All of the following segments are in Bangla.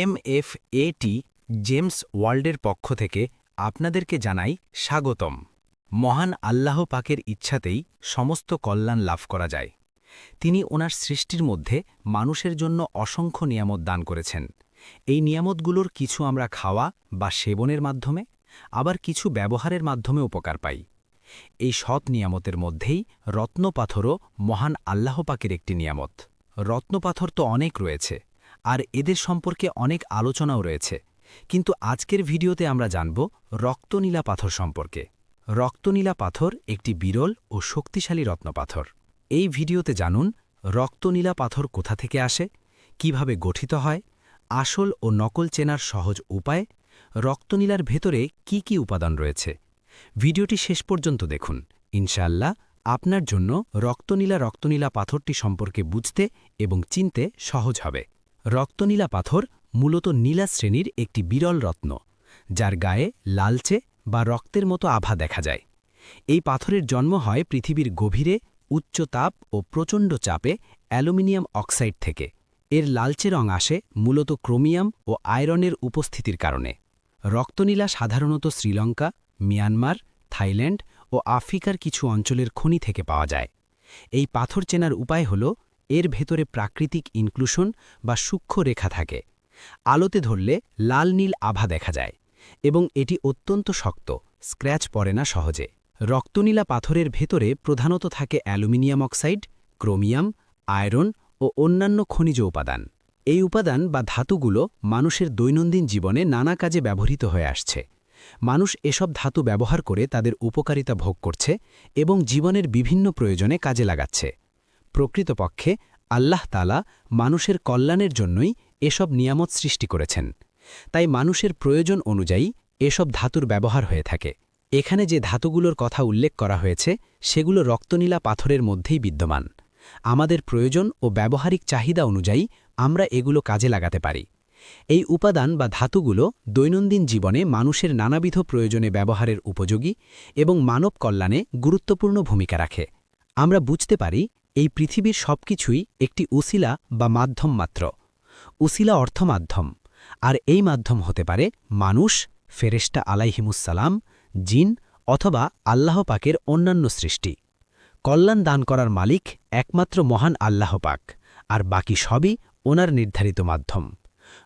MFAT জেমস ওয়ার্ল্ডের পক্ষ থেকে আপনাদেরকে জানাই স্বাগতম। মহান আল্লাহ পাকের ইচ্ছাতেই সমস্ত কল্যাণ লাভ করা যায়। তিনি ওনার সৃষ্টির মধ্যে মানুষের জন্য অসংখ্য নিয়ামত দান করেছেন। এই নিয়ামতগুলোর কিছু আমরা খাওয়া বা সেবনের মাধ্যমে, আবার কিছু ব্যবহারের মাধ্যমে উপকার পাই। এই সৎ নিয়ামতের মধ্যেই রত্নপাথরও মহান আল্লাহ পাকের একটি নিয়ামত। রত্নপাথর তো অনেক রয়েছে, আর এদের সম্পর্কে অনেক আলোচনাও রয়েছে, কিন্তু আজকের ভিডিওতে আমরা জানব রক্তনীলা পাথর সম্পর্কে। রক্তনীলা পাথর একটি বিরল ও শক্তিশালী রত্নপাথর। এই ভিডিওতে জানুন রক্তনীলা পাথর কোথা থেকে আসে, কিভাবে গঠিত হয়, আসল ও নকল চেনার সহজ উপায়, রক্তনীলার ভেতরে কি কি উপাদান রয়েছে। ভিডিওটি শেষ পর্যন্ত দেখুন। ইনশাআল্লাহ আপনার জন্য রক্তনীলা পাথরটি সম্পর্কে বুঝতে এবং চিনতে সহজ হবে। রক্তনীলা পাথর মূলত নীলা শ্রেণীর একটি বিরল রত্ন, যার গায়ে লালচে বা রক্তের মতো আভা দেখা যায়। এই পাথরের জন্ম হয় পৃথিবীর গভীরে উচ্চ তাপ ও প্রচণ্ড চাপে অ্যালুমিনিয়াম অক্সাইড থেকে। এর লালচে রং আসে মূলত ক্রোমিয়াম ও আয়রনের উপস্থিতির কারণে। রক্তনীলা সাধারণত শ্রীলঙ্কা, মিয়ানমার, থাইল্যান্ড ও আফ্রিকার কিছু অঞ্চলের খনি থেকে পাওয়া যায়। এই পাথর চেনার উপায় হল এর ভেতরে প্রাকৃতিক ইনক্লুশন বা সূক্ষ্ম রেখা থাকে। আলোতে ধরলে লাল নীল আভা দেখা যায় এবং এটি অত্যন্ত শক্ত, স্ক্র্যাচ পড়ে না সহজে। রক্তনীলা পাথরের ভেতরে প্রধানত থাকে অ্যালুমিনিয়াম অক্সাইড, ক্রোমিয়াম, আয়রন ও অন্যান্য খনিজ উপাদান। এই উপাদান বা ধাতুগুলো মানুষের দৈনন্দিন জীবনে নানা কাজে ব্যবহৃত হয়ে আসছে। মানুষ এসব ধাতু ব্যবহার করে তাদের উপকারিতা ভোগ করছে এবং জীবনের বিভিন্ন প্রয়োজনে কাজে লাগাচ্ছে। প্রকৃতপক্ষে আল্লাহ তাআলা মানুষের কল্যাণের জন্যই এসব নিয়ামত সৃষ্টি করেছেন, তাই মানুষের প্রয়োজন অনুযায়ী এসব ধাতুর ব্যবহার হয়ে থাকে। এখানে যে ধাতুগুলোর কথা উল্লেখ করা হয়েছে সেগুলো রক্তনীলা পাথরের মধ্যেই বিদ্যমান। আমাদের প্রয়োজন ও ব্যবহারিক চাহিদা অনুযায়ী আমরা এগুলো কাজে লাগাতে পারি। এই উপাদান বা ধাতুগুলো দৈনন্দিন জীবনে মানুষের নানাবিধ প্রয়োজনে ব্যবহারের উপযোগী এবং মানব কল্যাণে গুরুত্বপূর্ণ ভূমিকা রাখে। আমরা বুঝতে পারি এই পৃথিবীর সবকিছুই একটি উসিলা বা মাধ্যম মাত্র। উসিলা অর্থ মাধ্যম, আর এই মাধ্যম হতে পারে মানুষ, ফেরেশতা আলাইহিমুসসালাম, জিন অথবা আল্লাহ পাকের অন্যান্য সৃষ্টি। কল্যাণ দান করার মালিক একমাত্র মহান আল্লাহ পাক, আর বাকি সবই ওনার নির্ধারিত মাধ্যম।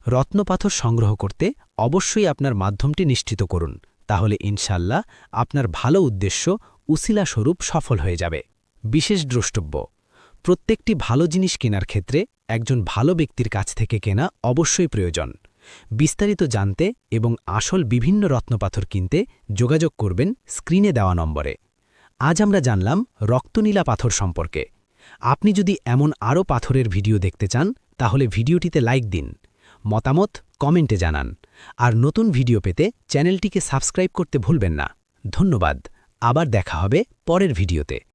রত্নপাথর সংগ্রহ করতে অবশ্যই আপনার মাধ্যমটি নিশ্চিত করুন, তাহলে ইনশাআল্লাহ আপনার ভালো উদ্দেশ্য উসিলা স্বরূপ সফল হয়ে যাবে। বিশেষ দ্রষ্টব্য: প্রত্যেকটি ভালো জিনিস কেনার ক্ষেত্রে একজন ভালো ব্যক্তির কাছ থেকে কেনা অবশ্যই প্রয়োজন। বিস্তারিত জানতে এবং আসল বিভিন্ন রত্নপাথর কিনতে যোগাযোগ করবেন স্ক্রিনে দেওয়া নম্বরে। আজ আমরা জানলাম রক্তনীলা পাথর সম্পর্কে। আপনি যদি এমন আরও পাথরের ভিডিও দেখতে চান তাহলে ভিডিওটিতে লাইক দিন, মতামত কমেন্টে জানান, আর নতুন ভিডিও পেতে চ্যানেলটিকে সাবস্ক্রাইব করতে ভুলবেন না। ধন্যবাদ। আবার দেখা হবে পরের ভিডিওতে।